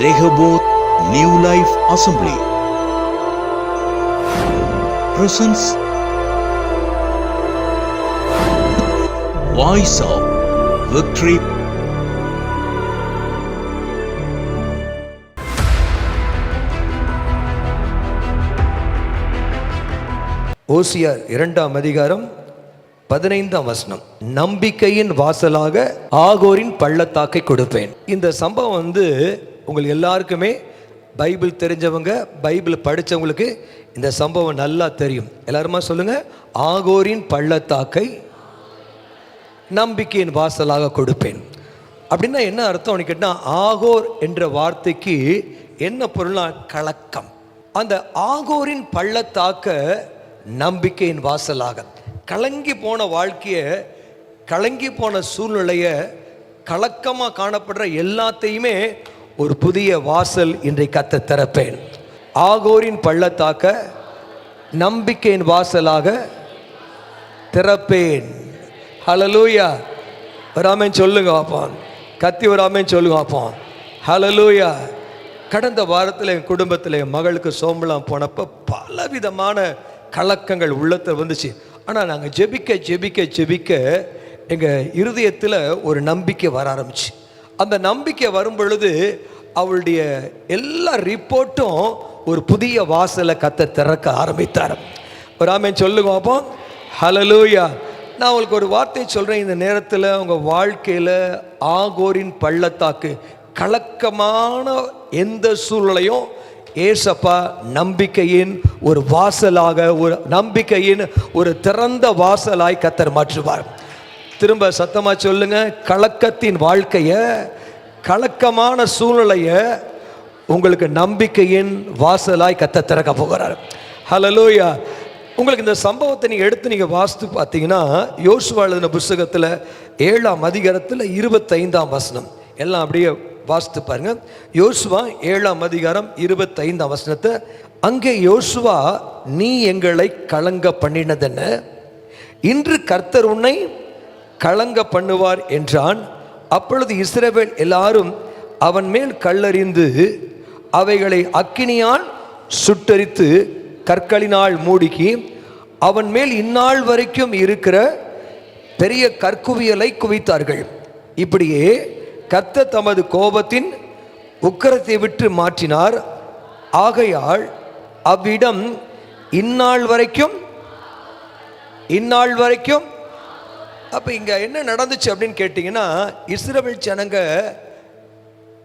Rehoboth New Life Assembly presents Voice of Victory. ஓசியார் 2ஆம் அதிகாரம் 15ஆம் வசனம். நம்பிக்கையின் வாசலாக ஆகோரின் பள்ளத்தாக்கை கொடுப்பேன். இந்த சம்பவம் உங்களுக்கு எல்லாருக்குமே பைபிள் தெரிஞ்சவங்க, பைபிள் படித்தவங்களுக்கு இந்த சம்பவம் நல்லா தெரியும். எல்லாருமா சொல்லுங்க, ஆகோரின் பள்ளத்தாக்கை நம்பிக்கையின் வாசலாக கொடுப்பேன். அப்படின்னா என்ன அர்த்தம் கேட்டால், ஆகோர் என்ற வார்த்தைக்கு என்ன பொருள்னா கலக்கம். அந்த ஆகோரின் பள்ளத்தாக்க நம்பிக்கையின் வாசலாக, கலங்கி போன வாழ்க்கையை, கலங்கி போன சூழ்நிலையை, கலக்கமாக காணப்படுற எல்லாத்தையுமே ஒரு புதிய வாசல் இன்றைக்கு கத்த திறப்பேன். ஆகோரின் பள்ளத்தாக்க நம்பிக்கையின் வாசலாக திறப்பேன். ஹல்லேலூயா. ஒரு ஆமென் சொல்லுங்க பாப்போம். கத்தி ஒரு ஆமென் சொல்லுங்க பாப்போம். ஹல்லேலூயா. கடந்த வாரத்தில் என் குடும்பத்தில் என் மகளுக்கு சோம்பலாம் போனப்போ பலவிதமான கலக்கங்கள் உள்ளத்தில் வந்துச்சு. ஆனால் நாங்கள் ஜெபிக்க ஜெபிக்க ஜெபிக்க எங்கள் இருதயத்தில் ஒரு நம்பிக்கை வர ஆரம்பிச்சு. அந்த நம்பிக்கை வரும் பொழுது அவளுடைய எல்லா ரிப்போர்ட்டும் ஒரு புதிய வாசலை கத்த திறக்க ஆரம்பித்தார். ஒரு ஆமென் சொல்லுங்க அப்போ. ஹல்லேலூயா. நான் உங்களுக்கு ஒரு வார்த்தை சொல்கிறேன். இந்த நேரத்தில் உங்கள் வாழ்க்கையில் ஆகோரின் பள்ளத்தாக்கு, கலக்கமான எந்த சூழ்நிலையும் ஏசப்பா நம்பிக்கையின் ஒரு வாசலாக, ஒரு நம்பிக்கையின் ஒரு திறந்த வாசலாய் கத்தர் மாற்றுவார். திரும்ப சத்தமா சொல்லுங்க, கலக்கத்தின் வாழ்க்கைய, கலக்கமான சூழ்நிலைய உங்களுக்கு நம்பிக்கையின் வாசலாய் கத்த திறக்க போகிறார். ஹல்லேலூயா. உங்களுக்கு இந்த சம்பவத்தை நீங்கள் எடுத்து நீங்கள் வாசித்து பார்த்தீங்கன்னா, யோசுவா எழுதின புத்தகத்தில் 7ஆம் அதிகாரத்தில் 25ஆம் வசனம் எல்லாம் அப்படியே வாசித்து பாருங்க. யோசுவா 7ஆம் அதிகாரம் 25ஆம் வசனத்தை, அங்கே யோசுவா, நீ எங்களை கலங்க பண்ணினதென்ன, இன்று கர்த்தர் உன்னை கலங்க பண்ணுவார் என்றான். அப்பொழுது இஸ்ரவேல் எல்லாரும் அவன் மேல் கல்லறிந்து அவைகளை அக்கினியால் சுட்டரித்து கற்களினால் மூடிக்கி அவன் மேல் இந்நாள் வரைக்கும் இருக்கிற பெரிய கற்குவியலை குவித்தார்கள். இப்படியே கர்த்தர் தமது கோபத்தின் உக்கிரத்தை விட்டு மாற்றினார். ஆகையால் அவ்விடம் இந்நாள் வரைக்கும். அப்போ இங்கே என்ன நடந்துச்சு அப்படின்னு கேட்டிங்கன்னா, இஸ்ரவேல் ஜனங்க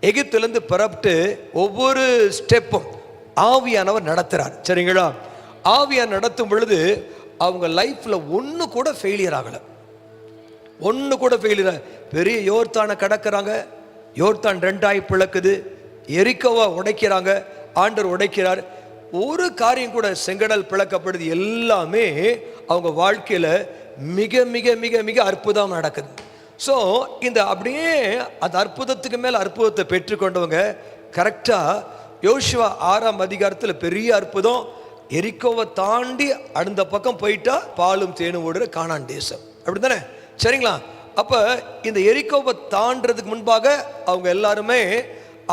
எகிப்திலிருந்து புறப்பட்டு ஒவ்வொரு ஸ்டெப்பும் ஆவியானவர் நடத்துகிறார். சரிங்களா? ஆவியார் நடத்தும் பொழுது அவங்க லைஃப்பில் ஒன்று கூட ஃபெயிலியர் ஆகலை. பெரிய யோர்தானை கடக்கிறாங்க, யோர்தான் 2ஆய் பிளக்குது, எரிக்கோவா உடைக்கிறாங்க, ஆண்டவர் உடைக்கிறார். ஒரு காரியம் கூட, செங்கடல் பிளக்கப்படுது. எல்லாமே அவங்க வாழ்க்கையில் மிக மிக மிக மிக அற்புதம் நடக்குது. ஸோ இந்த அப்படியே அந்த அற்புதத்துக்கு மேலே அற்புதத்தை பெற்றுக்கொண்டவங்க கரெக்டாக யோசுவா 6ஆம் அதிகாரத்தில் பெரிய அற்புதம், எரிக்கோவை தாண்டி அடுத்த பக்கம் போயிட்டா பாலும் தேனும் ஓடுற கானான் தேசம். அப்படி தானே? சரிங்களா? அப்போ இந்த எரிக்கோவை தாண்டதுக்கு முன்பாக அவங்க எல்லாருமே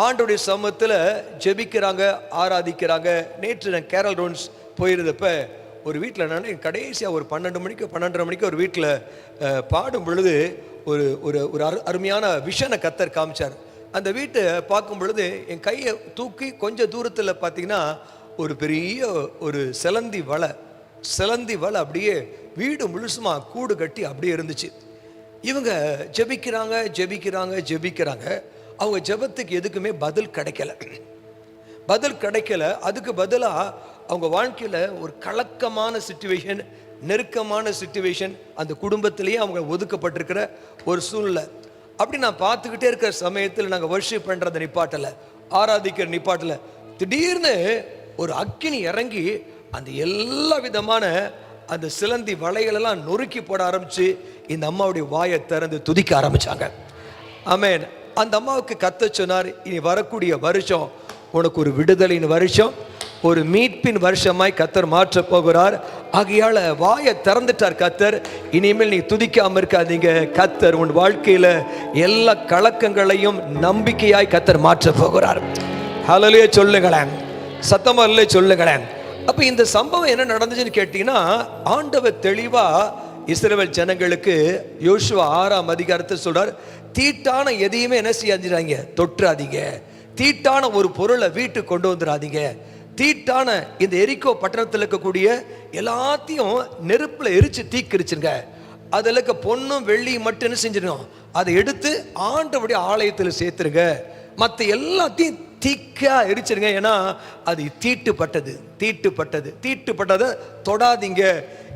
ஆண்டோடைய சமூகத்தில் ஜெபிக்கிறாங்க, ஆராதிக்கிறாங்க. நேற்று நான் கேரல் ரவுண்ட்ஸ் போயிருந்தப்ப ஒரு வீட்டில் நான் கடைசியாக ஒரு 12:30 மணிக்கு ஒரு வீட்டில் பாடும் பொழுது ஒரு ஒரு ஒரு அருமையான விஷனை கத்தர் காமிச்சார். அந்த வீட்டை பார்க்கும் பொழுது என் கையை தூக்கி கொஞ்சம் தூரத்தில் பார்த்தீங்கன்னா ஒரு பெரிய ஒரு சிலந்தி வலை அப்படியே வீடு முழுசுமா கூடு கட்டி அப்படியே இருந்துச்சு. இவங்க ஜெபிக்கிறாங்க. அவங்க ஜெபத்துக்கு எதுக்குமே பதில் கிடைக்கல. அதுக்கு பதிலாக அவங்க வாழ்க்கையில் ஒரு கலக்கமான சிச்சுவேஷன், நெருக்கமான சிச்சுவேஷன், அந்த குடும்பத்திலேயே அவங்க ஒதுக்கப்பட்டிருக்கிற ஒரு சூழ்நிலை. அப்படி நான் பார்த்துக்கிட்டே இருக்கிற சமயத்தில் நாங்கள் வர்ஷிப் பண்ணுறதை நிப்பாட்டலை, ஆராதிக்கிற நிப்பாட்டலை. திடீர்னு ஒரு அக்கினி இறங்கி அந்த எல்லா விதமான அந்த சிலந்தி வலைகளெல்லாம் நொறுக்கி போட ஆரம்பிச்சு இந்த அம்மாவுடைய வாயை திறந்து துதிக்க ஆரம்பிச்சாங்க. ஆமென். அந்த அம்மாவுக்கு கத்த சொன்னார், இனி வரக்கூடிய வருஷம் உனக்கு ஒரு விடுதலின் வருஷம், ஒரு மீட்பின் வருஷமாய் கத்தர் மாற்ற போகிறார். ஆகையால வாயை திறந்துட்டார் கத்தர். இனிமேல் நீ துதிக்காம இருக்காதீங்க. கத்தர் உன் வாழ்க்கையில எல்லா கலக்கங்களையும் நம்பிக்கையாய் கத்தர் மாற்ற போகிறார். ஹல்லேலூயா சொல்லுங்களேன், சத்தமா இல்லை சொல்லுங்களேன். அப்ப இந்த சம்பவம் என்ன நடந்துச்சுன்னு கேட்டீங்கன்னா, ஆண்டவர் தெளிவா இஸ்ரவேல் ஜனங்களுக்கு யோசுவா 6ஆம் அதிகாரத்தை சொல்றார், தீட்டான எதையுமே என்ன செய்யாதீங்க, தொற்றாதீங்க. தீட்டான ஒரு பொருளை வீட்டுக்கு கொண்டு வந்துடாதீங்க. தீட்டான இந்த எரிக்கோ பட்டணத்தில் இருக்கக்கூடிய எல்லாத்தையும் நெருப்புல எரிச்சு தீக்கிரிச்சுங்க. அதில் இருக்க பொண்ணும் வெள்ளியும் மட்டும் என்ன செஞ்சிடணும், அதை எடுத்து ஆண்டவருடைய ஆலயத்தில் சேர்த்துருங்க. மற்ற எல்லாத்தையும் தீக்கா எரிச்சிருங்க. ஏன்னா அது தீட்டுப்பட்டது. தீட்டுப்பட்டதை தொடாதீங்க.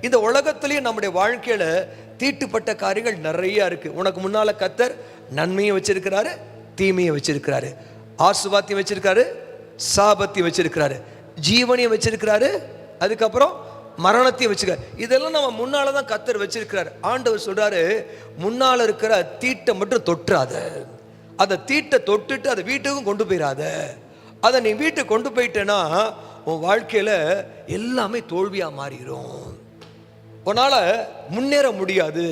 இந்த உலகத்திலேயே நம்முடைய வாழ்க்கையில தீட்டுப்பட்ட காரியங்கள் நிறைய இருக்கு. உனக்கு முன்னால கர்த்தர் நன்மையை வச்சிருக்கிறாரு, தீமையை வச்சிருக்கிறாரு, ஆசீர்வாதத்தையும் வச்சிருக்காரு, சாபத்தையும் வச்சிருக்கிறாரு, ஜீவனையும் வச்சிருக்கிறாரு, அதுக்கப்புறம் மரணத்தையும் வச்சிருக்காரு. இதெல்லாம் நம்ம முன்னாலதான் கர்த்தர் வச்சிருக்கிறாரு. ஆண்டவர் சொல்றாரு, முன்னால இருக்கிற தீட்டை மட்டும் தொற்றாத. அதை தீட்டை தொட்டுட்டு அதை வீட்டுக்கும் கொண்டு போயிடாத. அதை நீ வீட்டுக்கு கொண்டு போயிட்டேன்னா உன் வாழ்க்கையில எல்லாமே தோல்வியா மாறிடும், உன்னால முன்னேற முடியாது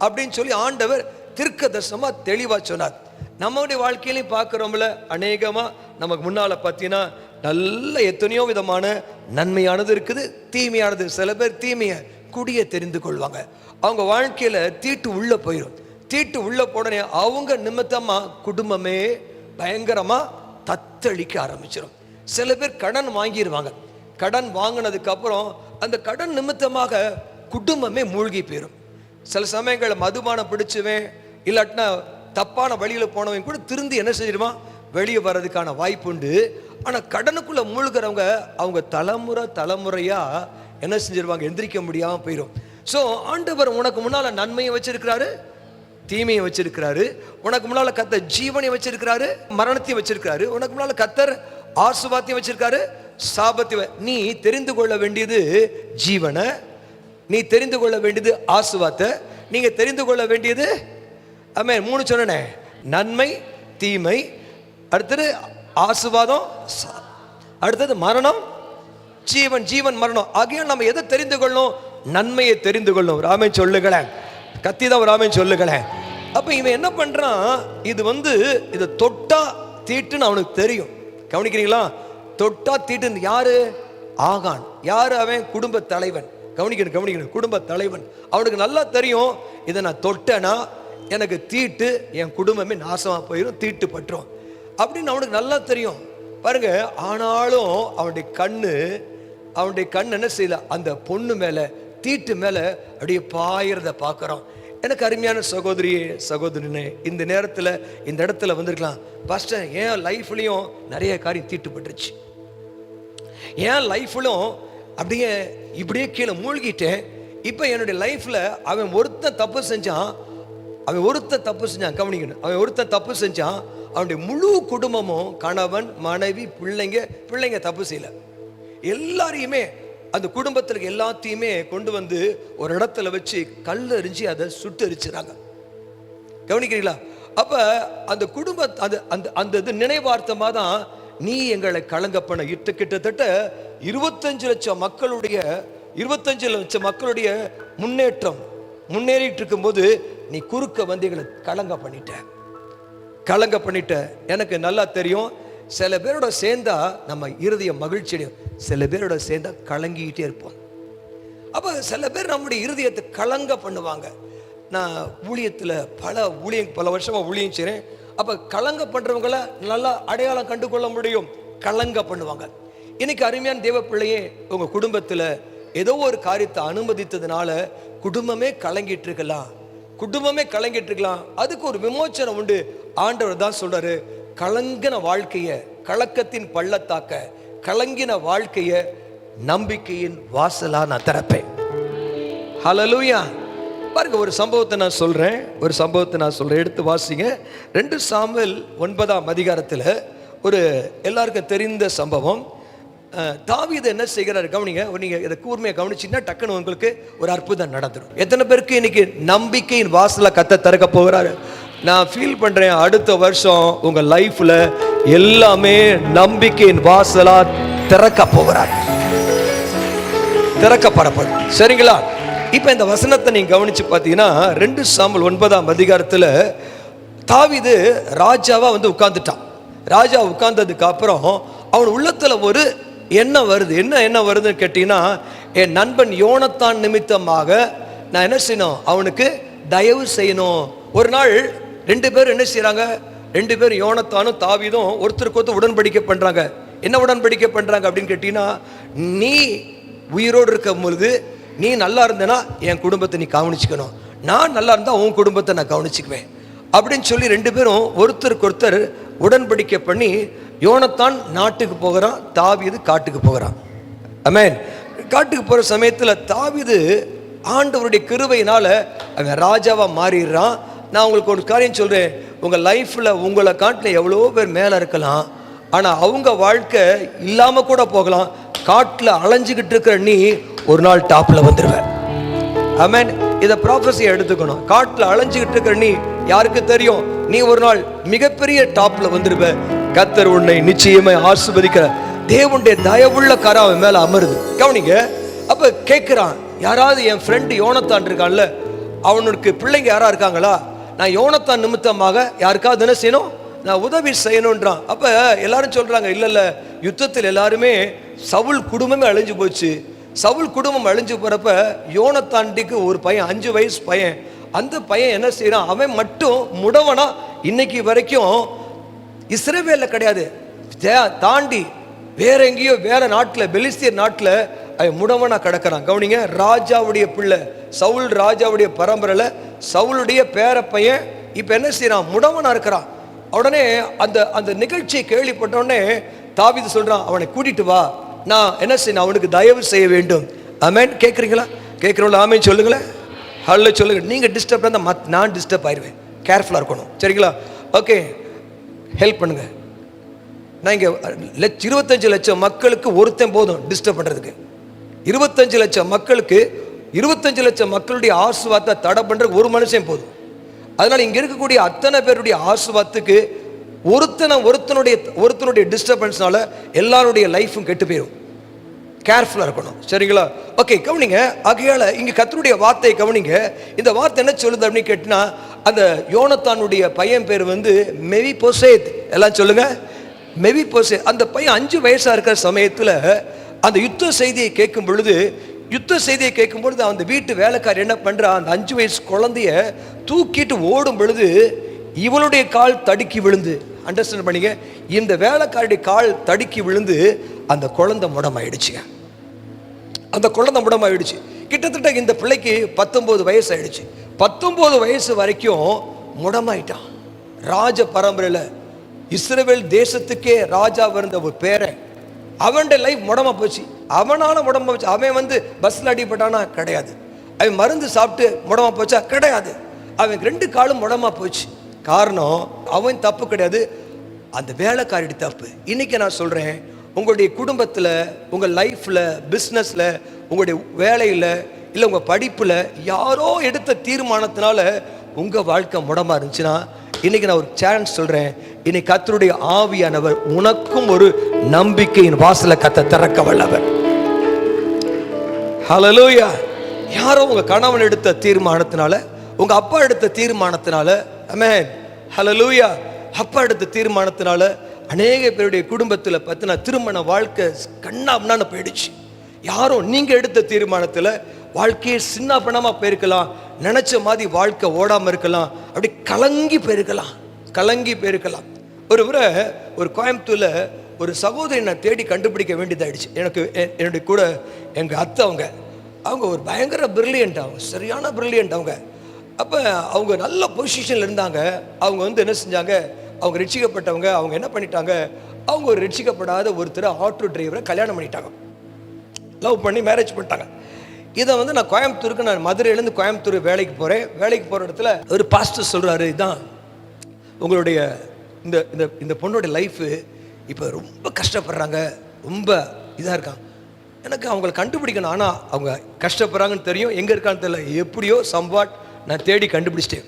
அப்படின்னு சொல்லி ஆண்டவர் தீர்க்கதரிசனமா தெளிவா சொன்னார். நம்மளுடைய வாழ்க்கையிலையும் பார்க்கிறோம்ல, அநேகமா நமக்கு முன்னால பார்த்தீங்கன்னா நல்ல எத்தனையோ விதமான நன்மையானது இருக்குது, தீமையானது. சில பேர் தீமையை குடிய தெரிந்து கொள்வாங்க. அவங்க வாழ்க்கையில தீட்டு உள்ள போயிடும். தீட்டு உள்ள போடனே அவங்க நிமித்தமா குடும்பமே பயங்கரமா தத்தளிக்க ஆரம்பிச்சிடும். சில பேர் கடன் வாங்கிடுவாங்க. கடன் வாங்கினதுக்கு அப்புறம் அந்த கடன் நிமித்தமாக குடும்பமே மூழ்கி போயிடும். சில சமயங்களில் மதுபானம் பிடிச்சுவேன் இல்லாட்டினா தப்பான வழியில போனவன் கூட திருந்தி என்ன செஞ்சிருமா, வெளியே வர்றதுக்கான வாய்ப்பு உண்டு. ஆனா கடனுக்குள்ள மூழ்கிறவங்க அவங்க தலைமுறையா என்ன செஞ்சிருவாங்க, எந்திரிக்க முடியாம போயிடும். ஸோ ஆண்டவர் உனக்கு முன்னால நன்மையை வச்சிருக்கிறாரு, தீமையை வச்சிருக்கிறாரு. உனக்கு முன்னால கர்த்தர் ஜீவனை வச்சிருக்கிறாரு, மரணத்தையும் வச்சிருக்கிறாரு. உனக்கு முன்னால கர்த்தர் ஆசீர்வாதத்தையும் வச்சிருக்காரு, சாபத்தையும். நீ தெரிந்து கொள்ள வேண்டியது ஜீவனை, நீ தெரிந்து கொள்ள வேண்டியது ஆசீர்வாதத்தை, நீங்க தெரிந்து கொள்ள வேண்டியது ஆமென் 3 சொன்னேனே, நன்மை தீமை, அடுத்தது ஆசீர்வாதம், அடுத்தது மரணம், ஜீவன் மரணம். ஆகிய நம்ம எதை தெரிந்து கொள்ளணும், நன்மையை தெரிந்து கொள்ளணும். ராமே சொல்லுங்களேன், கத்திதான் ராமே சொல்லுங்களேன். அப்ப இவன் என்ன பண்றான், இது தொட்டா தீட்டுன்னு அவனுக்கு தெரியும். கவனிக்கிறீங்களா, தொட்டா தீட்டு. யாரு? ஆகான். யாரு அவன்? குடும்ப தலைவன். கவனிக்கணும், குடும்ப தலைவன். அவனுக்கு நல்லா தெரியும், இதை நான் தொட்டேன்னா எனக்கு தீட்டு, என் குடும்பமே நாசமா போயிடும், தீட்டு பற்றும் அப்படின்னு அவனுக்கு நல்லா தெரியும். பாருங்க, ஆனாலும் அவனுடைய கண்ணு என்ன செய்யல, அந்த பொண்ணு மேல, தீட்டு மேல அப்படியே பாயிறத பார்க்கிறோம். எனக்கு அருமையான சகோதரனே, இந்த நேரத்தில் இந்த இடத்துல வந்திருக்கலாம், பாஸ்டர் என் லைஃப்லயும் நிறைய காரியம் தீட்டுப்பட்டுருச்சு, என் லைஃப்லும் இப்படியே கீழே மூழ்கிட்டேன். இப்போ என்னுடைய லைஃப்ல அவன் ஒருத்தன் தப்பு செஞ்சான். கவனிக்கணும், அவன் ஒருத்தன் தப்பு செஞ்சான். அவனுடைய முழு குடும்பமும், கணவன் மனைவி பிள்ளைங்க தப்பு செய்யல. எல்லாரையுமே, அந்த குடும்பத்தில் எல்லாத்தையுமே கொண்டு வந்து ஒரு இடத்துல வச்சு கல் எறிஞ்சு அதை சுட்டு எரிச்சுறாங்க. கவனிக்கிறீங்களா? அப்ப அந்த குடும்ப அந்த இது நினைவார்த்தமா தான் நீ எங்களை கலங்க பண்ண கிட்டத்தட்ட 25 லட்சம் மக்களுடைய முன்னேறிட்டு இருக்கும்போது நீ குறுக்க வந்து எங்களை கலங்க பண்ணிட்ட. எனக்கு நல்லா தெரியும், சில பேரோட சேர்ந்தா நம்ம இருதய மகிழ்ச்சி அடையும், சில பேரோட சேர்ந்தா கலங்கிக்கிட்டே இருப்போம். அப்ப சில பேர் நம்முடைய இருதயத்தை கலங்க பண்ணுவாங்க. நான் ஊழியத்துல பல வருஷமா ஊழியம் செய்றேன். அப்ப கலங்க பண்றவங்கள நல்லா அடையாளம் கண்டு கொள்ள முடியும். கலங்க பண்ணுவாங்க. இன்னைக்கு அருமையான தேவ பிள்ளையே, உங்க குடும்பத்துல ஏதோ ஒரு காரியத்தை அனுமதித்ததுனால குடும்பமே கலங்கிட்டு இருக்கலாம். அதுக்கு ஒரு விமோச்சனம் உண்டு. ஆண்டவர் தான் சொல்றாரு, கலங்கின வாழ்க்கைய, கலக்கத்தின் பள்ளத்தாக்க, கலங்கின வாழ்க்கைய நம்பிக்கையின் வாசலா நான் திறப்பேன். ஹல்லேலூயா. பாருங்க, ஒரு சம்பவத்தை நான் சொல்றேன், எடுத்து வாசிங்க. 2 சாமுவேல் 9ஆம் அதிகாரத்தில் ஒரு எல்லாருக்கும் தெரிந்த சம்பவம். தாவீது என்ன செய்கிறார் கவனிங்க. நீங்க இதை கூர்மையை கவனிச்சீங்கன்னா டக்குன்னு உங்களுக்கு ஒரு அற்புதம் நடந்துடும். எத்தனை பேருக்கு இன்னைக்கு நம்பிக்கையின் வாசலை கத்த திறக்க போகிறாரு? நான் ஃபீல் பண்றேன், அடுத்த வருஷம் உங்க லைஃப்ல எல்லாமே நம்பிக்கையின் வாசலா திறக்கப்படப்படும். சரிங்களா? இப்ப இந்த வசனத்தை நீங்க கவனிச்சு பார்த்தீங்கன்னா 2 சாமுவேல் 9ஆம் அதிகாரத்துல தாவீது ராஜாவா வந்து உட்கார்ந்துட்டான். ராஜா உட்கார்ந்ததுக்கு அப்புறம் அவன் உள்ளத்துல ஒரு எண்ணம் வருது. என்ன வருதுன்னு கேட்டீங்கன்னா, என் நண்பன் யோனத்தான் நிமித்தமாக நான் என்ன செய்யணும், அவனுக்கு தயவு செய்யணும். ஒரு நாள் 2 பேரும் என்ன செய்யறாங்க, 2 பேரும் யோனத்தானும் தாவீதும் ஒருத்தருக்கு ஒருத்தர் உடன்படிக்கை பண்றாங்க. என்ன உடன்படிக்கை பண்றாங்க அப்படின்னு கேட்டீங்கன்னா, நீ உயிரோடு இருக்கும் பொழுது நீ நல்லா இருந்தனா என் குடும்பத்தை நீ கவனிச்சுக்கணும், நான் நல்லா இருந்தா உன் குடும்பத்தை நான் கவனிச்சுக்குவேன் அப்படின்னு சொல்லி 2 பேரும் ஒருத்தருக்கு ஒருத்தர் உடன்படிக்கை பண்ணி யோனத்தான் நாட்டுக்கு போகிறான், தாவீது காட்டுக்கு போகிறான். ஆமென். காட்டுக்கு போற சமயத்துல தாவீது ஆண்டவருடைய கிருபையினால அவன் ராஜாவா மாறிடுறான். நான் உங்களுக்கு ஒரு காரியம் சொல்றேன், உங்க லைஃப்ல உங்களை காட்டுல எவ்வளோ பேர் மேல இருக்கலாம், ஆனா அவங்க வாழ்க்கை இல்லாம கூட போகலாம். காட்டுல அலைஞ்சுக்கிட்டு இருக்கிற நீ ஒரு நாள் டாப்ல வந்துருவ. ஆமென். இத ப்ராஃபஸியை எடுத்துக்கணும். காட்டுல அலைஞ்சுக்கிட்டு இருக்கிற நீ யாருக்கு தெரியும், நீ ஒரு நாள் மிகப்பெரிய டாப்ல வந்துருவ. கர்த்தர் உன்னை நிச்சயமா ஆசீர்வதிக்கிற தேவனுடைய தயவுள்ள கரம் அவன் மேல அமருது. கவனிங்க. அப்ப கேட்கிறான், யாராவது என் ஃப்ரெண்டு யோனத்தான் இருக்கான்ல, அவனுக்கு பிள்ளைங்க யாரா இருக்காங்களா, நான் யோனத்தான் நிமித்தமாக யாருக்காவது என்ன செய்யணும், நான் உதவி செய்யணும்ன்றான். அப்ப எல்லாரும் சொல்றாங்க, இல்ல யுத்தத்தில் எல்லாருமே சவுல் குடும்பமே அழிஞ்சு போச்சு. சவுல் குடும்பம் அழிஞ்சு போறப்ப யோனத்தாண்டிக்கு ஒரு பையன் 5 வயசு பையன், அந்த பையன் என்ன செய்யறான், அவன் மட்டும் முடவனா இன்னைக்கு வரைக்கும் இஸ்ரவேல்ல கிடையாது, தாண்டி வேற எங்கேயோ வேற நாட்டில் பெலிஸ்தியர் நாட்டில் அவன் முடவனா கிடக்கிறான். கவனிங்க. ராஜாவுடைய பிள்ளை சவுல், ராஜாவுடைய பரம்பரையில சவுளுடைய பேர பையன் இப்ப என்ன செய்யறான், முடவனா இருக்கிறான். உடனே அந்த அந்த நிகழ்ச்சியை கேள்விப்பட்ட உடனே தாவீது சொல்றான், அவனை கூட்டிட்டு வா, நான் என்ன செய்யணும், அவனுக்கு தயவு செய்ய வேண்டும். ஆமென். கேட்குறீங்களா? கேட்குறவங்கள ஆமென் சொல்லுங்களேன். ஹல்ல சொல்லுங்க. நீங்கள் டிஸ்டர்ப் இருந்தால் நான் டிஸ்டர்ப் ஆயிடுவேன். கேர்ஃபுல்லாக இருக்கணும். சரிங்களா? ஓகே, ஹெல்ப் பண்ணுங்க. நான் இங்கே 25 லட்சம் மக்களுக்கு ஒருத்தன் போதும் டிஸ்டர்ப் பண்ணுறதுக்கு. 25 லட்சம் மக்களுக்கு 25 லட்சம் மக்களுடைய ஆசீர்வாதத்தை தடை பண்ணுறதுக்கு ஒரு மனுஷன் போதும். அதனால இங்கே இருக்கக்கூடிய அத்தனை பேருடைய ஆசீர்வாதத்துக்கு ஒருத்தனுடைய டிஸ்டர்பன்ஸ்னால எல்லாருடைய லைஃபும் கெட்டு போயிடும். கேர்ஃபுல்லாக இருக்கணும். சரிங்களா? ஓகே, கவனிங்க. ஆகையால இங்கே கர்த்தருடைய வார்த்தையை கவனிங்க. இந்த வார்த்தை என்ன சொல்லுது அப்படின்னு கேட்டினா, அந்த யோனத்தானுடைய பையன் பேர் வந்து மெவிபோசேத். எல்லாம் சொல்லுங்க, மெவிபோசேத். அந்த பையன் 5 வயசா இருக்கிற சமயத்தில் அந்த யுத்த செய்தியை கேட்கும் பொழுது அந்த வீட்டு வேலைக்காரர் என்ன பண்றா, அந்த 5 வயசு குழந்தைய தூக்கிட்டு ஓடும் பொழுது இவளுடைய கால் தடுக்கி விழுந்து, அண்டர்ஸ்டாண்ட் பண்ணிங்க, இந்த வேலைக்காரருடைய கால் தடுக்கி விழுந்து அந்த குழந்தை முடமாயிடுச்சுங்க. அந்த குழந்தை முடமாயிடுச்சு. கிட்டத்தட்ட இந்த பிள்ளைக்கு 19 வயசு ஆயிடுச்சு. 19 வயசு வரைக்கும் முடமாயிட்டான். ராஜ பரம்பரையில் இஸ்ரவேல் தேசத்துக்கே ராஜா இருந்த ஒரு பேரை, அவனுடைய லைஃப் முடமா போச்சு. அவனால முடமா போச்சு. அவன் வந்து பஸ்ல அடிபட்டானா கிடையாது, அவன் மருந்து சாப்பிட்டு முடமா போச்சா கிடையாது, அவன் 2 காலும் முடமா போச்சு. காரணம் அவன் தப்பு கிடையாது, அந்த வேலைக்காரடி தப்பு. இன்னைக்கு நான் சொல்றேன், உங்களுடைய குடும்பத்தில், உங்கள் லைஃப்ல, பிஸ்னஸ்ல, உங்களுடைய வேலையில், இல்லை உங்க படிப்புல யாரோ எடுத்த தீர்மானத்தினால உங்க வாழ்க்கை முடமா இருந்துச்சுன்னா, இன்னைக்கு நான் ஒரு சான்ஸ் சொல்றேன், இன்னைக்கு கர்த்தருடைய ஆவியானவர் உனக்கும் ஒரு நம்பிக்கையின் வாசலை திறக்க வல்லவர். ஹல்லேலூயா. யாரோ உங்க கணவன் எடுத்த தீர்மானத்தினால, உங்க அப்பா எடுத்த தீர்மானத்தினால, ஆமென், ஹல்லேலூயா, அப்பா எடுத்த தீர்மானத்தினால அநேக பேருடைய குடும்பத்தில் பார்த்தினா திருமண வாழ்க்கை கண்ணாப்னான்னு போயிடுச்சு. யாரும் நீங்க எடுத்த தீர்மானத்தில் வாழ்க்கையை சின்ன பணமா போயிருக்கலாம், நினைச்ச மாதிரி வாழ்க்கை ஓடாம இருக்கலாம், அப்படி கலங்கி போயிருக்கலாம். ஒரு முறை ஒரு கோயம்புத்தூர்ல ஒரு சகோதரி நான் தேடி கண்டுபிடிக்க வேண்டியதாயிடுச்சு. என்னுடைய கூட எங்க அத்தை, அவங்க ஒரு பயங்கர பிரில்லியன்ட், அவங்க சரியான பிரில்லியன்ட். அப்போ அவங்க நல்ல பொசிஷனில் இருந்தாங்க. அவங்க வந்து என்ன செஞ்சாங்க, அவங்க ரட்சிக்கப்பட்டவங்க. அவங்க என்ன பண்ணிட்டாங்க, அவங்க ஒரு ரட்சிக்கப்படாத ஒருத்தர் ஆட்டோ டிரைவரை கல்யாணம் பண்ணிட்டாங்க, லவ் பண்ணி மேரேஜ் பண்ணிட்டாங்க. இதை வந்து நான் கோயம்புத்தூருக்கு, நான் மதுரையிலேருந்து கோயம்புத்தூர் வேலைக்கு போகிறேன். வேலைக்கு போகிற இடத்துல ஒரு பாஸ்டர் சொல்கிறாரு, இதான் உங்களுடைய இந்த இந்த இந்த பொண்ணோட லைஃபு இப்போ ரொம்ப கஷ்டப்படுறாங்க, ரொம்ப இதாக இருக்காங்க. எனக்கு அவங்களை கண்டுபிடிக்கணும், ஆனால் அவங்க கஷ்டப்படுறாங்கன்னு தெரியும், எங்கே இருக்கான்னு தெரியல. எப்படியோ சம்வாட் நான் தேடி கண்டுபிடிச்சிட்டேன்.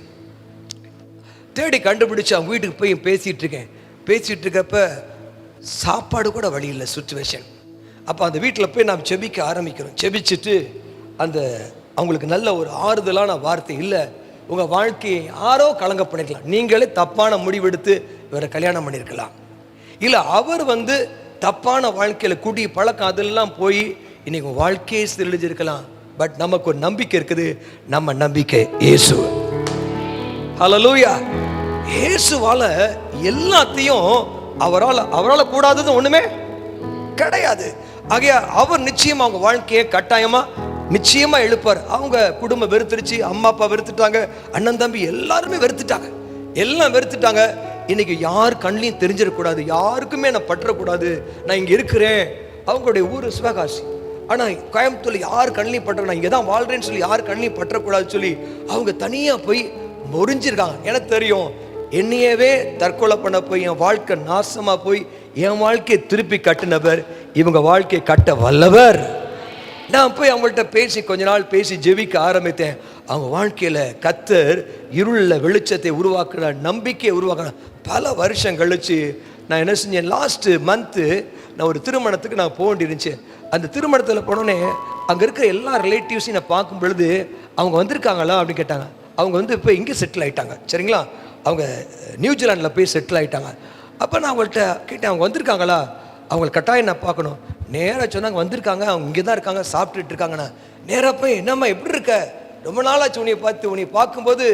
தேடி கண்டுபிடிச்சி அவங்க வீட்டுக்கு போய் பேசிகிட்டு இருக்கப்ப சாப்பாடு கூட வழி இல்லை சுச்சுவேஷன். அப்போ அந்த வீட்டில் போய் நாம் செபிக்க ஆரம்பிக்கிறோம். செபிச்சுட்டு அந்த அவங்களுக்கு நல்ல ஒரு ஆறுதலான வார்த்தை, இல்லை உங்கள் வாழ்க்கையை யாரோ கலங்க பண்ணிருக்கலாம், நீங்களே தப்பான முடிவெடுத்து இவரை கல்யாணம் பண்ணியிருக்கலாம், இல்லை அவர் வந்து தப்பான வாழ்க்கையில் குடி பழக்கம் அதெல்லாம் போய் இன்னைக்கு வாழ்க்கையை சீரழிஞ்சிருக்கலாம். பட் நமக்கு ஒரு நம்பிக்கை இருக்குது. நம்ம நம்பிக்கை இயேசு. ஹல்லேலூயா. இயேசுவால எல்லாத்தையும் அவரால் கூடாதது ஒண்ணுமே கிடையாது. ஆகையா அவர் நிச்சயமா அவங்க வாழ்க்கையை கட்டாயமா நிச்சயமா எழுப்பார். அவங்க குடும்பம் வெறுத்துருச்சு, அம்மா அப்பா வெறுத்துட்டாங்க, அண்ணன் தம்பி எல்லாருமே வெறுத்துட்டாங்க, எல்லாம் வெறுத்துட்டாங்க. இன்னைக்கு யார் கண்ணையும் தெரிஞ்சிடக்கூடாது, யாருக்குமே நான் பற்றக்கூடாது, நான் இங்க இருக்கிறேன். அவங்களுடைய ஊர் சிவகாசி, ஆனா கோயம்புத்தூர்ல யார் கண்ணையும் பற்ற, நான் இங்க தான் வாழ்றேன்னு சொல்லி யார் கண்ணையும் பற்றக்கூடாதுன்னு சொல்லி அவங்க தனியா போய் முறிஞ்சிருக்காங்க. எனக்கு தெரியும், என்னையவே தற்கொலை பண்ண போய் என் வாழ்க்கை நாசமா போய் என் வாழ்க்கையை திருப்பி கட்டினவர் இவங்க வாழ்க்கையை கட்ட வல்லவர். நான் போய் அவங்கள்ட்ட பேசி கொஞ்ச நாள் பேசி ஜெபிக்க ஆரம்பித்தேன். அவங்க வாழ்க்கையில கர்த்தர் இருளில் வெளிச்சத்தை உருவாக்குற நம்பிக்கையை உருவாக்குற. பல வருஷம் கழிச்சு நான் என்ன செஞ்சேன், லாஸ்ட் மந்த்து நான் ஒரு திருமணத்துக்கு நான் போக வேண்டியிருந்துச்சு. அந்த திருமணத்தில் போனோடனே அங்கே இருக்கிற எல்லா ரிலேட்டிவ்ஸையும் நான் பார்க்கும் பொழுது அவங்க வந்திருக்காங்களா அப்படின்னு கேட்டாங்க. அவங்க வந்து இப்போ இங்கே செட்டில் ஆகிட்டாங்க, சரிங்களா, அவங்க நியூசிலாண்டில் போய் செட்டில் ஆகிட்டாங்க. அப்போ நான் அவங்கள்ட்ட கேட்டேன், அவங்க வந்திருக்காங்களா, அவங்களை கட்டாயம் நான் பார்க்கணும். நேராக சொன்னாங்க வந்திருக்காங்க, அவங்க இங்கே தான் இருக்காங்க, சாப்பிட்டுட்டு இருக்காங்கண்ணா. நேராக போய் என்னம்மா எப்படி இருக்க, ரொம்ப நாளாச்சு உன்னை பார்க்கும்போது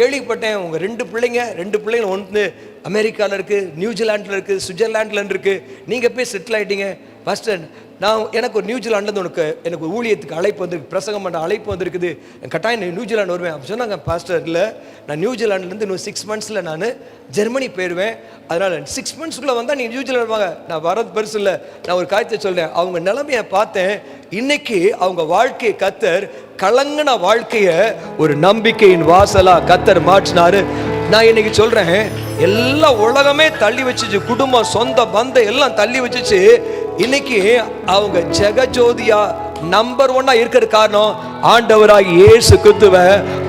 கேள்விப்பட்டேன் உங்கள் ரெண்டு பிள்ளைங்க ஒன்று அமெரிக்காவில் இருக்குது, நியூசிலாண்டில் இருக்குது, சுவிட்சர்லாண்டில் இருக்குது, நீங்கள் போய் செட்டில் ஆகிட்டீங்க. ஃபஸ்ட்டு எனக்கு ஒரு நியூசிலாண்ட்லேருந்து எனக்கு ஒரு ஊழியத்துக்கு அழைப்பு வந்திருக்கு, பிரசங்கம் பண்ண அழைப்பு வந்திருக்குது, கட்டாயம் நியூசிலாண்டு வருவேன் அப்படி சொன்னாங்க. பாஸ்டர் இல்லை, நான் நியூசிலாண்ட்லேருந்து இன்னும் 6 monthஸில் நான் ஜெர்மனி போயிடுவேன், அதனால் 6 monthsக்குள்ளே வந்தால் நீ நியூசிலாண்டு வாங்க. நான் வரது பெருசு இல்லை, நான் ஒரு காரியத்தை சொல்கிறேன். அவங்க நிலைமையை பார்த்தேன். இன்னைக்கு அவங்க வாழ்க்கையை கத்தர் கலங்கின வாழ்க்கையை ஒரு நம்பிக்கையின் வாசலா கத்தர் மாற்றினாரு. நான் இன்னைக்கு சொல்றேன், எல்லா உலகமே தள்ளி வச்சுச்சு, குடும்பம் சொந்த பந்தம் எல்லாம் தள்ளி வச்சுச்சு. இன்னைக்கு அவங்க ஜெகஜோதியா நம்பர் 1 இருக்கிற காரணம் ஆண்டவராகிய இயேசு கிறிஸ்துவை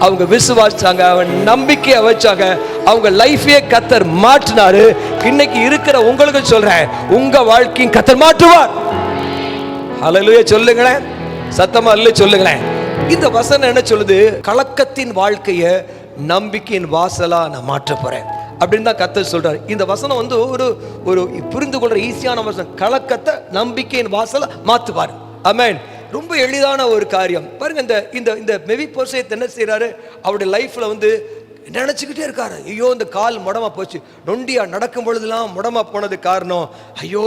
அவங்க விசுவாசிச்சாங்க, அவங்க நம்பிக்கையை வச்சாங்க, அவங்க லைஃபே கத்தர் மாற்றினாரு. இன்னைக்கு இருக்கிற உங்களுக்கு சொல்றேன், உங்க வாழ்க்கையும் கத்தர் மாற்றுவார். ஹல்லேலூயா சொல்லுங்களேன், சத்தமா அல்ல சொல்லுங்களேன். இந்த வசனம் என்ன சொல்லுது, கலக்கத்தின் வாழ்க்கைய நம்பிக்கையின் வாசலா நான் மாற்ற போறேன் அப்படின்னு தான் கர்த்தர் சொல்றாரு. இந்த வசனம் வந்து ஒரு புரிந்து கொள்ற ஈஸியான வசனம். கலக்கத்தை நம்பிக்கையின் வாசலா மாத்துவார். ஆமென். ரொம்ப எளிதான ஒரு காரியம் பாருங்க. இந்த மெவிபோசேத் என்ன செய்யறாரு, அவருடைய லைஃப்ல வந்து நினைச்சுக்கிட்டே இருக்காரு, ஐயோ இந்த கால் முடமா போச்சு, நொண்டியா நடக்கும் பொழுதுலாம் முடமா போனது காரணம், ஐயோ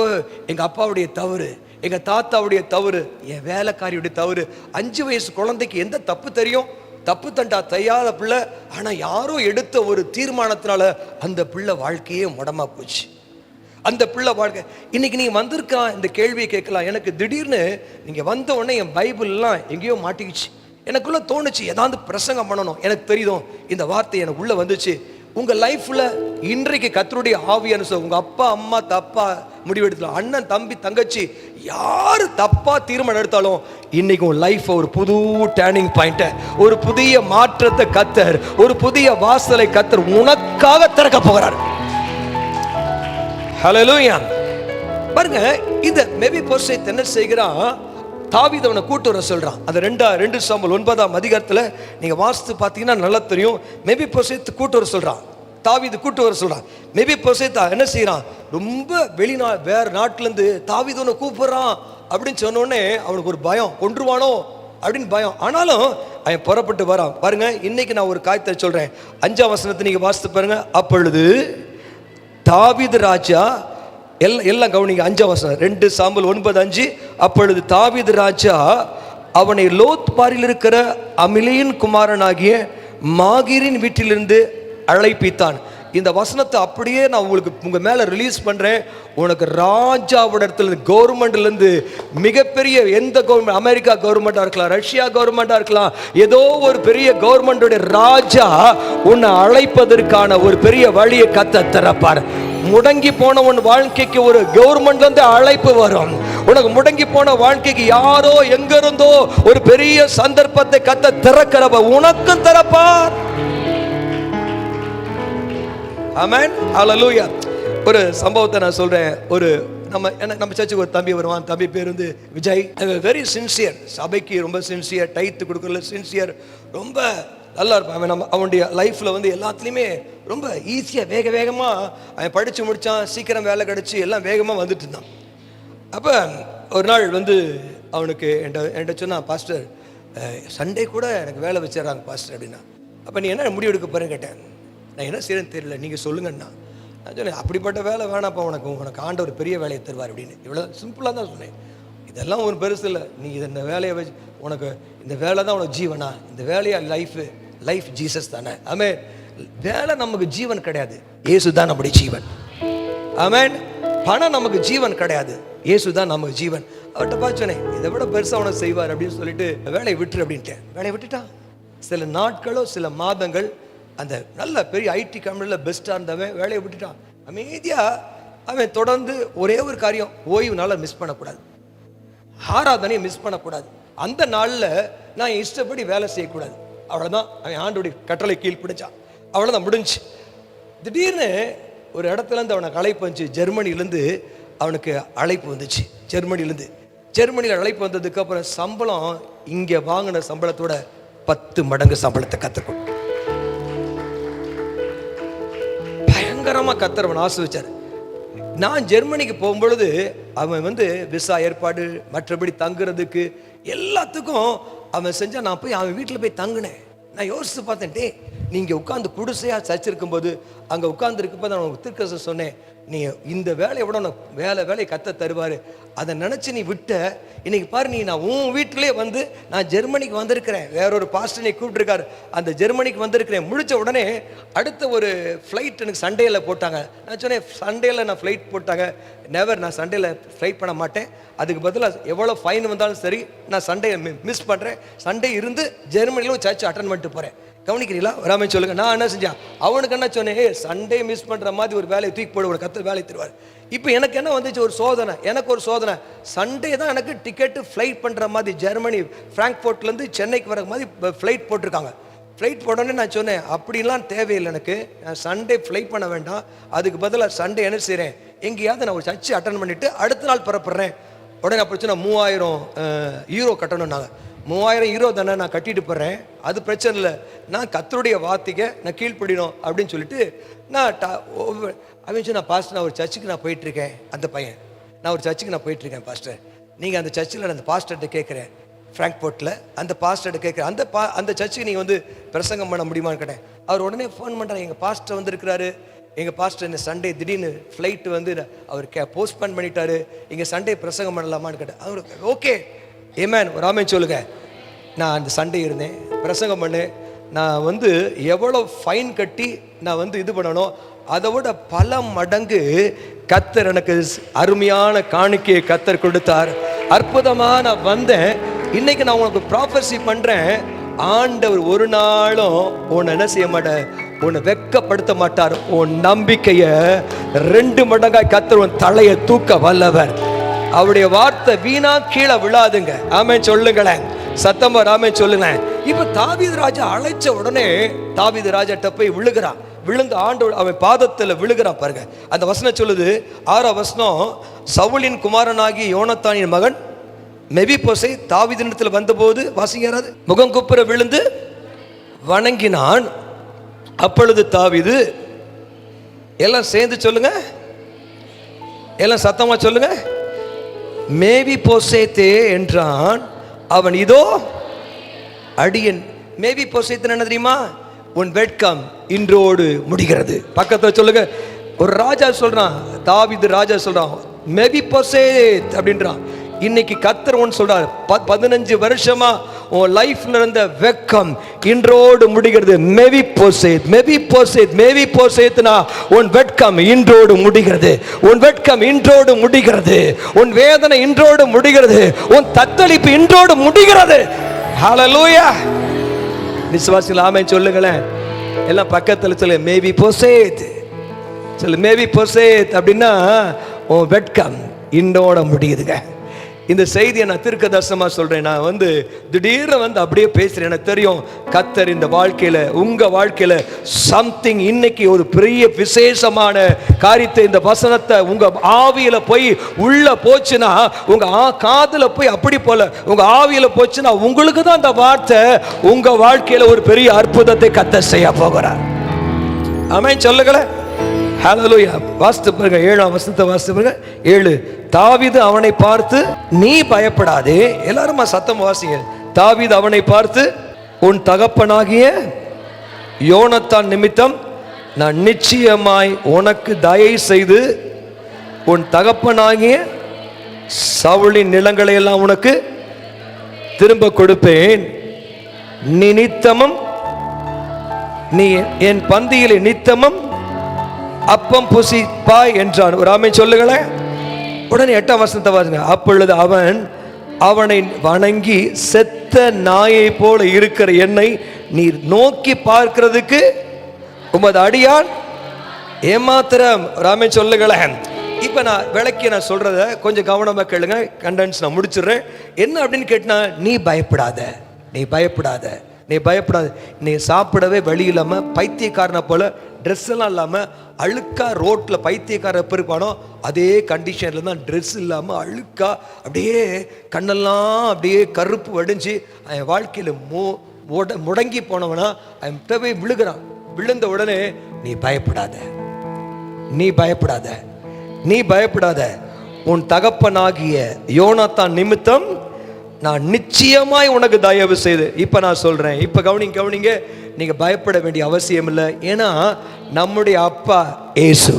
எங்க அப்பாவுடைய தவறு, எங்க தாத்தாவுடைய தவறு, என் வேலைக்காரியுடைய தவறு. 5 வயசு குழந்தைக்கு எந்த தப்பு தெரியும், தப்பு தண்டா தையாத பிள்ளை, ஆனா யாரோ எடுத்த ஒரு தீர்மானத்தினால அந்த பிள்ளை வாழ்க்கையே முடமா போச்சு. அந்த பிள்ளை வாழ்க்கை இன்னைக்கு நீங்க வந்திருக்கா இந்த கேள்வியை கேட்கலாம். எனக்கு திடீர்னு நீங்க வந்த உடனே என் பைபிள் எல்லாம் எங்கேயோ மாட்டிக்கிச்சு, எனக்குள்ள தோணுச்சு ஏதாவது பிரசங்கம் பண்ணணும். எனக்கு தெரியும் இந்த வார்த்தை எனக்கு உள்ள வந்துச்சு. உங்க லைஃப்ல இன்றைக்கு கர்த்தருடைய ஆவியான உங்க அப்பா அம்மா தப்பா முடிவெடுத்தலாம், அண்ணன் தம்பி தங்கச்சி யாரு தப்பா தீர்மானம் எடுத்தாலும் இன்னைக்கு உன் லைஃப் ஒரு புது டர்னிங் பாயிண்ட், ஒரு புதிய மாற்றத்தை கர்த்தர், ஒரு புதிய வாசலை கர்த்தர் உனக்காக திறக்க போகிறார். ஹல்லேலூயா. பாருங்க, இந்த மெவிபோசேத் என்ன செய்கிறான், தாவீது அவனை கூட்டு வர சொல்றான். அந்த 2 சாமுவேல் 9ஆம் அதிகாரத்துல நீங்க வாசித்து பார்த்தீங்கன்னா நல்லா தெரியும். மெவிபோசேத் கூட்டு வர சொல்றான், தாவீது கூட்டு வர சொல்றான். மெவிபோசேத் என்ன செய்யறான், ரொம்ப வேற நாட்டுல இருந்து தாவீது அவனை கூப்பிடுறான் அப்படின்னு சொன்ன உடனே அவனுக்கு ஒரு பயம், கொன்றுவானோ அப்படின்னு பயம். ஆனாலும் அவன் புறப்பட்டு வரான். பாருங்க, இன்னைக்கு நான் ஒரு காரியத்தை சொல்றேன், 5ஆம் வசனத்தை நீங்க வாசித்து பாருங்க. அப்பொழுது தாவீது ராஜா, எல்லாம் கவனிங்க, 5ஆம் வசனம் 2 சாமுவேல் 9:5. அப்பொழுது தாவீது ராஜா அவனை லோத்பாரில் இருக்கிற அமிலேயின் குமாரனாகிய மாகீரின் வீட்டிலிருந்து அழைப்பித்தான். இந்த வசனத்தை அப்படியே நான் உங்களுக்கு உங்க மேல ரிலீஸ் பண்றேன். உனக்கு ராஜாவோட இடத்துல கவர்மெண்ட்ல இருந்து மிகப்பெரிய எந்த கவர்மெண்ட், அமெரிக்கா கவர்மெண்டா இருக்கலாம், ரஷ்யா கவர்மெண்டா இருக்கலாம், ஏதோ ஒரு பெரிய கவர்மெண்டோட ராஜா உன்னை அழைப்பதற்கான ஒரு பெரிய வழியை கத்த திறப்பார். முடங்கி போன உன் வாழ்க்கைக்கு ஒரு கவர்மெண்ட்ல இருந்து அழைப்பு வரும். உனக்கு முடங்கி போன வாழ்க்கைக்கு யாரோ எங்க இருந்தோ ஒரு பெரிய சந்தர்ப்பத்தை கத்த திறக்கிறவ உனக்கும் திறப்பார். ஆமென். ஹல்லேலூயா. ஒரு சம்பவத்தை நான் சொல்றேன். நம்ம சர்ச்சுக்கு ஒரு தம்பி வருவான். தம்பி பேர் வந்து விஜய். வெரி சின்சியர், சபைக்கு ரொம்ப சின்சியர், டைத்து கொடுக்கறதுல சின்சியர், ரொம்ப நல்லா இருப்பான். அவன் அவனுடைய லைஃப்பில் வந்து எல்லாத்துலேயுமே ரொம்ப ஈஸியாக வேகமாக அவன் படித்து முடித்தான், சீக்கிரம் வேலை கிடச்சி எல்லாம் வேகமாக வந்துட்டு இருந்தான். அப்போ ஒரு நாள் வந்து அவனுக்கு என்கிட்ட சொன்னான், பாஸ்டர் சண்டே கூட எனக்கு வேலை வச்சிடறாங்க பாஸ்டர் அப்படின்னா. அப்போ நீ என்ன முடிவு எடுக்க போகிறேன்னு கேட்டேன். நான் என்ன செய்யறேன்னு தெரியல, நீங்கள் சொல்லுங்கண்ணா. நான் சொன்னேன், அப்படிப்பட்ட வேலை வேணாப்பா, உனக்கு ஆண்டவர் பெரிய வேலையை தருவார் அப்படின்னு. இவ்வளோ சிம்பிளாக தான் சொன்னேன். இதெல்லாம் ஒரு பெருசு இல்லை, நீ இந்த வேலையை வச்சு உனக்கு இந்த வேலை தான் உனக்கு ஜீவனா, இந்த வேலையா லைஃப் ஜீசஸ் தானே. ஆமென். வேலை நமக்கு ஜீவன் கிடையாது, இயேசு தான் நம்முடைய ஜீவன். ஆமென். பணம் நமக்கு ஜீவன் கிடையாது, இயேசு தான் நமக்கு ஜீவன். அவர்கிட்ட பார்த்தோன்னே இதை விட பெருசாக உனக்கு செய்வார் அப்படின்னு சொல்லிட்டு வேலையை விட்டுரு அப்படின்ட்டேன். வேலையை விட்டுட்டான். சில நாட்களோ சில மாதங்கள் அந்த நல்ல பெரிய ஐடி கம்பெனியில் பெஸ்ட்டாக இருந்தவன் வேலையை விட்டுட்டான். அமைதியாக அவன் தொடர்ந்து ஒரே ஒரு காரியம், ஓய்வு நாளை மிஸ் பண்ணக்கூடாது, ஆராதனையை மிஸ் பண்ணக்கூடாது, அந்த நாளில் நான் இஷ்டப்படி வேலை செய்யக்கூடாது. அவ்வளோதான். அவன் ஆண்டோடைய கட்டளை கீழ்ப்பிடிச்சான். அவ்வளோதான், முடிஞ்சு. திடீர்னு ஒரு இடத்துலேருந்து அவனுக்கு அழைப்பு வந்துச்சு. ஜெர்மனிலேருந்து அவனுக்கு அழைப்பு வந்துச்சு. ஜெர்மனியில் அழைப்பு வந்ததுக்கு அப்புறம் சம்பளம் இங்கே வாங்கின சம்பளத்தோட 10 மடங்கு சம்பளத்தை கற்றுக்கும். பயங்கரமாக கத்தரவன் ஆசிர்வச்சார். நான் ஜெர்மனிக்கு போகும்பொழுது அவன் வந்து விசா ஏற்பாடு, மற்றபடி தங்குறதுக்கு எல்லாத்துக்கும் அவன் செஞ்சால் நான் போய் அவன் வீட்டில் போய் தங்கினேன். நான் யோசித்து பார்த்தேன், நீங்கள் உட்காந்து குடிசையாக சச்சிருக்கும்போது அங்கே உட்காந்துருக்கும்போது நான் உனக்கு திருக்கச சொன்னேன், நீ இந்த வேலையை விட உனக்கு வேலையை கத்த தருவார், அதை நினச்சி நீ விட்ட. இன்னைக்கு பாரு, நான் உன் வீட்டிலே வந்து நான் ஜெர்மனிக்கு வந்திருக்கிறேன், வேறொரு பாஸ்டர் நீ கூப்பிட்டுருக்காரு, அந்த ஜெர்மனிக்கு வந்திருக்கிறேன். முடித்த உடனே அடுத்த ஒரு ஃப்ளைட் எனக்கு சண்டேயில் போட்டாங்க. நான் சொன்னேன், சண்டேயில் நான் ஃப்ளைட் போட்டாங்க, நெவர், நான் சண்டேயில் ஃப்ளைட் பண்ண மாட்டேன், அதுக்கு பதிலாக எவ்வளோ ஃபைன் வந்தாலும் சரி நான் சண்டே மிஸ் பண்ணுறேன், சண்டே இருந்து ஜெர்மனியில் சர்ச் அட்டன் பண்ணிட்டு போகிறேன். கவனிக்கிறீங்களா? வராமல் சொல்லுங்க. நான் என்ன செஞ்சேன், அவனுக்கு என்ன சொன்னேன், சண்டே மிஸ் பண்ணுற மாதிரி ஒரு வேலையை தூக்கி போடு, ஒரு கத்தர் வேலையை தருவார். இப்போ எனக்கு என்ன வந்துச்சு, ஒரு சோதனை. எனக்கு ஒரு சோதனை, சண்டே தான் எனக்கு டிக்கெட்டு ஃப்ளைட் பண்ணுற மாதிரி ஜெர்மனி ஃப்ராங்க்ஃபர்ட்லேருந்து சென்னைக்கு வர மாதிரி ஃப்ளைட் போட்டிருக்காங்க. ஃப்ளைட் போடனே நான் சொன்னேன், அப்படிலாம் தேவையில்லை, எனக்கு சண்டே ஃப்ளைட் பண்ண வேண்டாம், அதுக்கு பதிலாக சண்டே என்ன செய்கிறேன், எங்கேயாவது நான் ஒரு சர்ச்சு அட்டன் பண்ணிவிட்டு அடுத்த நாள் புறப்படுறேன். உடனே அப்படி சொன்னால் 3000 யூரோ கட்டணும். நாங்கள் 3000 யூரோ தானே, நான் கட்டிட்டு போடுறேன், அது பிரச்சனை இல்லை, நான் கத்தருடைய வார்த்தைக்கு நான் கீழ்ப்படினோம் அப்படின்னு சொல்லிட்டு நான் அவன் சொன்ன, பாஸ்டர் நான் ஒரு சர்ச்சுக்கு நான் போயிட்டுருக்கேன். அந்த பையன், நான் ஒரு சர்ச்சுக்கு நான் போயிட்டுருக்கேன் பாஸ்டர், நீங்கள் அந்த சர்ச்சில் அந்த பாஸ்டர்கிட்ட கேட்குறேன், ஃப்ராங்க்ஃபர்ட்டில் அந்த பாஸ்டர்கிட்ட கேட்குறேன், அந்த சர்ச்சுக்கு நீங்கள் வந்து பிரசங்கம் பண்ண முடியுமான்னு கேட்டேன். அவர் உடனே ஃபோன் பண்ணுறாரு, எங்கள் பாஸ்டர் வந்திருக்கிறாரு, எங்கள் பாஸ்டர் இந்த சண்டே திடீர்னு ஃப்ளைட்டு வந்து அவர் போஸ்ட்போன் பண்ணிட்டாரு, இங்கே சண்டே பிரசங்கம் பண்ணலாமான்னு கேட்டேன். அவருக்கு ஓகே ஏமேன், ஒரு ஆமென் சொல்லுங்க. நான் அந்த சண்டே இருந்தேன், பிரசங்கம் பண்ணேன். நான் வந்து எவ்வளோ ஃபைன் கட்டி நான் வந்து இது பண்ணணும், அதை விட பல மடங்கு கத்தர் எனக்கு அருமையான காணிக்கையை கத்தர் கொடுத்தார். அற்புதமாக நான் வந்தேன். இன்னைக்கு நான் உனக்கு ப்ராஃபஸி பண்ணுறேன், ஆண்டவர் ஒரு நாளும் உன்னை என்ன செய்ய மாட்டார், உன்னை வெட்கப்படுத்த மாட்டார். உன் நம்பிக்கையை 2 மடங்காய் கத்தர் உன் தலையை தூக்க வல்லவர். அவருடைய வார்த்தை வீணா கீழே விழாதுங்க. ஆமென் சொல்லுங்களேன், சத்தமா ஆமென் சொல்லுங்க. இப்ப தாவீது ராஜா அழைச்ச உடனே தாவீது ராஜாட்ட போய் விழுந்து ஆண்டவர் அவன் பாதத்துல விழுகிறான். பாருங்க, அந்த வசனம் சொல்லுது, 6ஆம் வசனம், சவுலின் குமாரனாகிய யோனத்தானின் மகன் மெபிபோசை தாவீதினிடத்தில் வந்தபோது, வாசிங்க யாராவது, முகம் குப்புற விழுந்து வணங்கினான். அப்பொழுது தாவீது, எல்லாம் சேர்ந்து சொல்லுங்க, எல்லாம் சத்தமா சொல்லுங்க, மேபிபோசேத்தே என்றான். அவன், இதோ அடியன். மேபிபோசேத்து என்ன தெரியுமா, உன் வெட்கம் இன்றோடு முடிகிறது. பக்கத்தில் சொல்லுங்க. ஒரு ராஜா சொல்றான், தாவீது ராஜா சொல்றான், மேபிபோசேத் அப்படின்றான். இன்னைக்கு கர்த்தர் ஒன்று சொல்றார், 15 வருஷமா உன் லைஃப்ல இருந்த வெக்கம் இன்றோடு முடிகிறது. மேபிபோசேத்னா உன் வெட்கம் இன்றோடு முடிகிறது, உன் வெட்கம் இன்றோடு முடிகிறது, உன் வேதனை இன்றோடு முடிகிறது, உன் தத்தளிப்பு இன்றோடு முடிகிறது. ஹல்லேலூயா. விசுவாசிகள் ஆமென் சொல்லுங்களேன். எல்லாம் பக்கத்தில் சொல்லு, மேபிபோசேத் சொல்லு. மேபிபோசேத் அப்படின்னா உன் வெட்கம் இன்றோட முடியுதுங்க. இந்த செய்தியை நான் தீர்க்க தரிசனமா சொல்றேன். நான் வந்து திடீர்னு அப்படியே பேசுறேன். எனக்கு தெரியும் கர்த்தர் இந்த வாழ்க்கையில, உங்க வாழ்க்கையில சம்திங் இன்னைக்கு ஒரு பெரிய விசேஷமான காரியத்தை, இந்த வசனத்தை உங்க ஆவியில போய் உள்ள போச்சுன்னா, உங்க காதுல போய் அப்படி போல உங்க ஆவியில போச்சுன்னா, உங்களுக்கு தான் அந்த வார்த்தை உங்க வாழ்க்கையில ஒரு பெரிய அற்புதத்தை கர்த்தர் செய்ய போகிறார். ஆமென் சொல்லுங்களேன். ஹல்லேலூயா. வாசித்து பாருங்க, 7ஆம் வசனத்தை வாசித்து பாருங்க. 7. தாவீது அவனை பார்த்து, நீ பயப்படாதே. எல்லாரும் சத்தம் வாசிங்க. தாவீது அவனை பார்த்து, உன் தகப்பனாகிய யோனத்தான் நிமித்தம் நான் நிச்சயமாய் உனக்கு தயை செய்து உன் தகப்பனாகிய சவுலின் நிலங்களை எல்லாம் உனக்கு திரும்ப கொடுப்பேன். நீ நித்தமும், நீ என் பந்தியிலே நித்தமும் அப்பம் புசிப்பாய் என்றான். ஒரு ஆமென் சொல்லுங்களேன். உடனே 8ஆம் வசனத்தை வாசிங்க. அப்பொழுது அவன் அவனை வணங்கி, செத்த நாயை போல இருக்கிற என்னை நீர் நோக்கி பார்க்கிறதுக்கு உமது அடியான் ஏமாத்திரம். ஒரு ஆமென் சொல்லுங்களேன். இப்ப நான் விளக்கி நான் சொல்றத கொஞ்சம் கவனமா கேளுங்க. கண்டென்ஸ் நான் முடிச்சிடுறேன். என்ன அப்படின்னு கேட்டா, நீ பயப்படாத, நீ பயப்படாத, நீ பயப்படாத. நீ சாப்பிடவே வழி இல்லாம பைத்தியக்காரனை போல ட்ரெஸ் எல்லாம் இல்லாம அழுக்கா ரோட்ல பைத்தியக்கார எப்ப இருப்பானோ அதே கண்டிஷன்ல தான் ட்ரெஸ் இல்லாம அழுக்கா அப்படியே கண்ணெல்லாம் அப்படியே கருப்பு வடிஞ்சு என் வாழ்க்கையில முடங்கி போனவனா அவன் போய் விழுகிறான். விழுந்த உடனே நீ பயப்படாத, நீ பயப்படாத, நீ பயப்படாத. உன் தகப்பனாகிய யோனத்தான் நிமித்தம் நான் நிச்சயமாய் உனக்கு தயவு செய்து. இப்ப நான் சொல்றேன், இப்ப கவனிங்க. நீங்க பயப்பட வேண்டிய அவசியம் இல்லை. ஏன்னா நம்முடைய அப்பா இயேசு.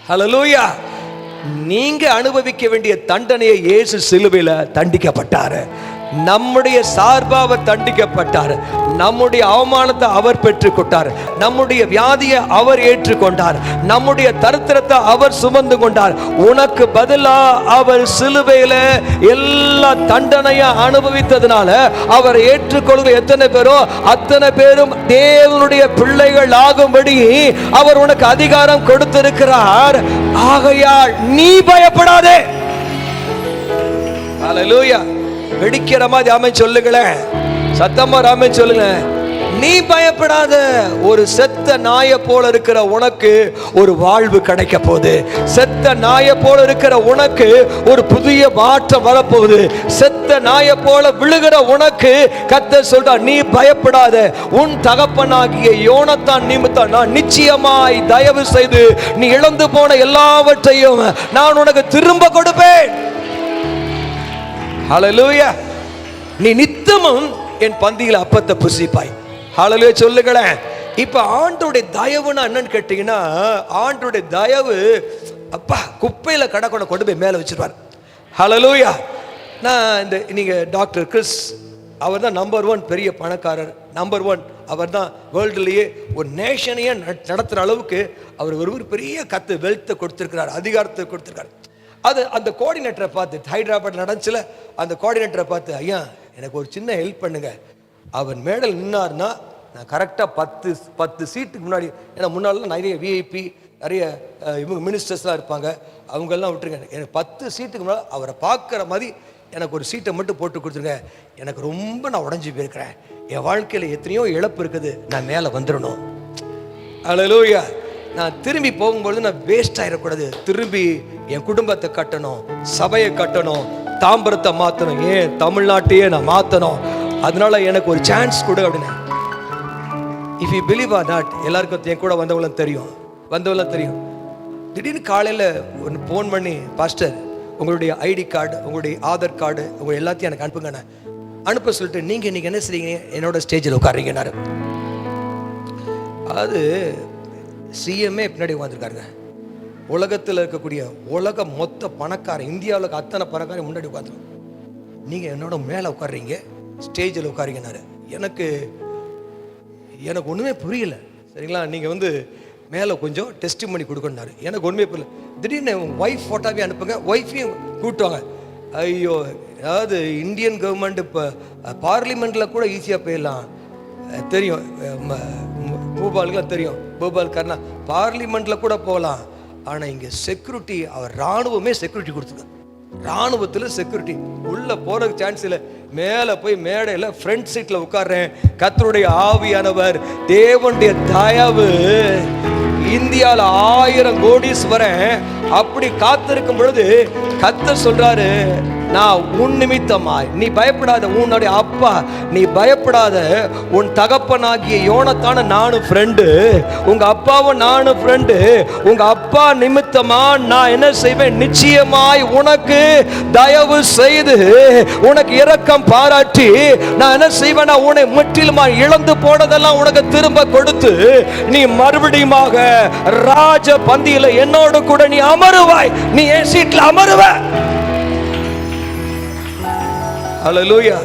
ஹல்லேலூயா. நீங்க அனுபவிக்க வேண்டிய தண்டனையை இயேசு சிலுவையில தண்டிக்கப்பட்டாரு. நம்முடைய சார்பாக தண்டிக்கப்பட்டார். நம்முடைய அவமானத்தை அவர் பெற்றுக்கொண்டார். நம்முடைய வியாதியை அவர் ஏற்றுக்கொண்டார். நம்முடைய தரித்திரத்தை அவர் சுமந்து கொண்டார். உனக்கு பதிலா அவர் சிலுவையில எல்லா தண்டனையை அனுபவித்ததுனால அவர் ஏற்றுக்கொள்கிற எத்தனை பேரோ அத்தனை பேரும் தேவனுடைய பிள்ளைகள் ஆகும்படி அவர் உனக்கு அதிகாரம் கொடுத்திருக்கிறார். ஆகையால் நீ பயப்படாதே. ஹல்லேலூயா. வெடிக்கிற மாதிரி ஆமென் சொல்லுங்களேன். சத்தமா ஆமென் சொல்லுங்க. நீ பயப்படாத. ஒரு செத்த நாயை போல இருக்கிற உனக்கு ஒரு வாழ்வு கிடைக்க போகுது. செத்த நாயை போல இருக்கிற உனக்கு ஒரு புதிய மாற்றம் வரப்போகுது. செத்த நாயை போல விழுகிற உனக்கு கர்த்தர் சொல்றார், நீ பயப்படாத. உன் தகப்பனாகிய யோனத்தான் நிமித்தம் நான் நிச்சயமாய் தயவு செய்து நீ இழந்து போன எல்லாவற்றையும் நான் உனக்கு திரும்ப கொடுப்பேன். ஹல்லேலூயா. நீ நித்தமும் என் பந்தியில் அப்பத்தை புசிப்பாய். ஹல்லேலூயா சொல்லுங்களேன். இப்ப ஆண்டோடைய தயவுனா என்னன்னு கேட்டீங்கன்னா, ஆண்டோடைய தயவு அப்பா குப்பையில கடற்கொண்ட கொண்டு போய் மேல வச்சிருவார். ஹல்லேலூயா. நான் நீங்க டாக்டர் கிறிஸ், அவர் தான் நம்பர் 1 பெரிய பணக்காரர். நம்பர் 1 அவர் தான் வேர்ல்டுலேயே ஒரு நேஷனையே நடத்துற அளவுக்கு அவர் ஒரு பெரிய வெல்த்தை கொடுத்திருக்கிறார், அதிகாரத்தை கொடுத்திருக்கார். அது அந்த கோஆர்டினேட்டரை பார்த்து, ஹைதராபாத் நடந்துச்சுல, அந்த கோஆர்டினேட்டரை பார்த்து, ஐயா எனக்கு ஒரு சின்ன ஹெல்ப் பண்ணுங்க. அவர் மேடல் நின்னார்னா நான் கரெக்டாக 10 சீட்டுக்கு முன்னாடி, ஏன்னா முன்னாடிலாம் நிறைய விஐபி நிறைய இவங்க மினிஸ்டர்ஸ்லாம் இருப்பாங்க, அவங்கெல்லாம் விட்டுருங்க. எனக்கு 10 சீட்டுக்கு முன்னாடி அவரை பார்க்குற மாதிரி எனக்கு ஒரு சீட்டை மட்டும் போட்டு கொடுத்துருங்க. எனக்கு ரொம்ப நான் உடஞ்சி போயிருக்கிறேன். என் வாழ்க்கையில் எத்தனையோ இழப்பு இருக்குது, நான் மேலே வந்துடணும். ஹல்லேலூயா. நான் திரும்பி போகும்பொழுது நான் வேஸ்ட் ஆகிடக்கூடாது. திரும்பி என் குடும்பத்தை கட்டணும், சபையை கட்டணும், தாம்பரத்தை மாற்றணும், ஏன் தமிழ்நாட்டையே நான் மாற்றணும். அதனால எனக்கு ஒரு சான்ஸ் கொடு அப்படின்னு. If you believe or not, எல்லாருக்கும் என் கூட வந்தவங்களும் தெரியும். திடீர்னு காலையில் ஒன்று ஃபோன் பண்ணி, பாஸ்டர் உங்களுடைய ஐடி கார்டு, உங்களுடைய ஆதார் கார்டு, உங்கள் எல்லாத்தையும் எனக்கு அனுப்புங்க. அனுப்ப சொல்லிட்டு, நீங்கள் இன்னைக்கு என்ன செய்றீங்க, என்னோட ஸ்டேஜில் உட்காருங்கன்னாரு. அது சிஎம்ஏ பின்னாடி உட்காந்துருக்காருங்க. உலகத்தில் இருக்கக்கூடிய உலக மொத்த பணக்காரன், இந்தியாவில் அத்தனை பணக்காரன் முன்னாடி உட்காந்துருக்காங்க. நீங்கள் என்னோட மேலே உட்காடுறீங்க, ஸ்டேஜில் உட்காருங்கன்னாரு. எனக்கு ஒன்றுமே புரியல. சரிங்களா, நீங்கள் மேலே கொஞ்சம் டெஸ்டிமனி கொடுக்கணுன்னாரு. எனக்கு ஒன்றுமே புரியல. திடீர்னு ஒய்ஃப் ஃபோட்டோவே அனுப்புங்க, ஒய்ஃபையும் கூப்பிட்டுவாங்க. ஐயோ, அதாவது இந்தியன் கவர்மெண்ட் இப்போ பார்லிமெண்ட்டில் கூட ஈஸியாக போயிடலாம். தெரியும், பூபாலுக்குலாம் தெரியும், பூபால் கர்ணா பார்லிமெண்ட்ல கூட போகலாம். ஆனால் இங்கே செக்யூரிட்டி, அவர் இராணுவமே செக்யூரிட்டி கொடுத்துருக்காங்க. ராணுவத்துல செக்யூரிட்டி, உள்ள போறதுக்கு சான்ஸ் இல்லை. மேல போய் மேடையில ஃப்ரண்ட் சீட்ல உட்கார்றேன். கர்த்தருடைய ஆவியானவர், தேவனுடைய தயவு, இந்தியால 1000 கோடீஸ்வரன் அப்படி காத்திருக்கும் பொழுது கர்த்தர் சொல்றாரு, நான் உன் நிமித்தமாய், நீ பயப்படாத, உன்னுடைய அப்பா, நீ பயப்படாத, உன் தகப்பனாகிய யோனத்தான நானும் ஃப்ரெண்டு, உங்க அப்பாவும் நானும் ஃப்ரெண்டு, உங்க அப்பா நிமித்தமா நான் என்ன செய்வேன், நிச்சயமாய் உனக்கு தயவு செய்து உனக்கு இரக்கம் பாராட்டி நான் என்ன செய்வேன், உன்னை முற்றிலுமா இழந்து போனதெல்லாம் உனக்கு திரும்ப கொடுத்து நீ மறுபடியுமாக ராஜ பந்தியில என்னோடு கூட நீ அமருவாய், நீ என் சீட்ல அமருவ. ஹல்லேலூயா.